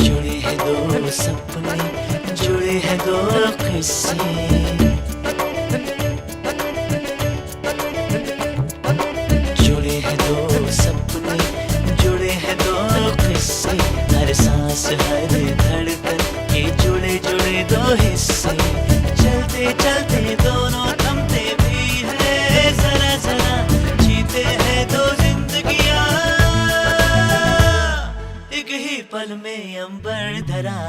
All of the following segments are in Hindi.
जुड़े हैं दो सपने, जुड़े हैं दो किस्से, जुड़े हैं दो सपने, जुड़े हैं दो किस्से, हर सांस हर धड़कन के जुड़े जुड़े दो हिस्से, चलते चलते दोनों थमते भी है जरा जरा, जीते हैं दो जिंदगियां एक ही पल में अंबर धरा।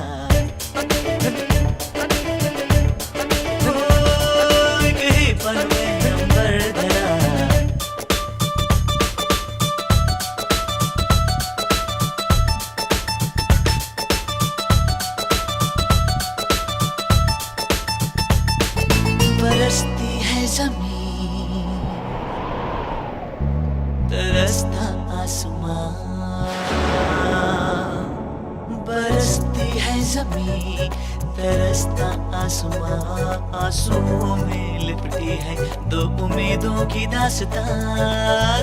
एक ही पल में अंबर धरा। बरसती है जमीन, तरसता आसमां, बरसती है जमीन, तरसता आसमां, आंसुओं में लिपटी है दो उम्मीदों की दास्तां,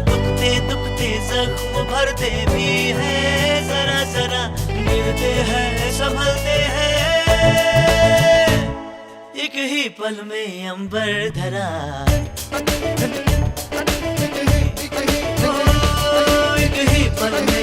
दुखते दुखते जख्म भरते भी है जरा जरा, गिरते हैं संभलते हैं एक ही पल में अंबर धरा। एक ही पल में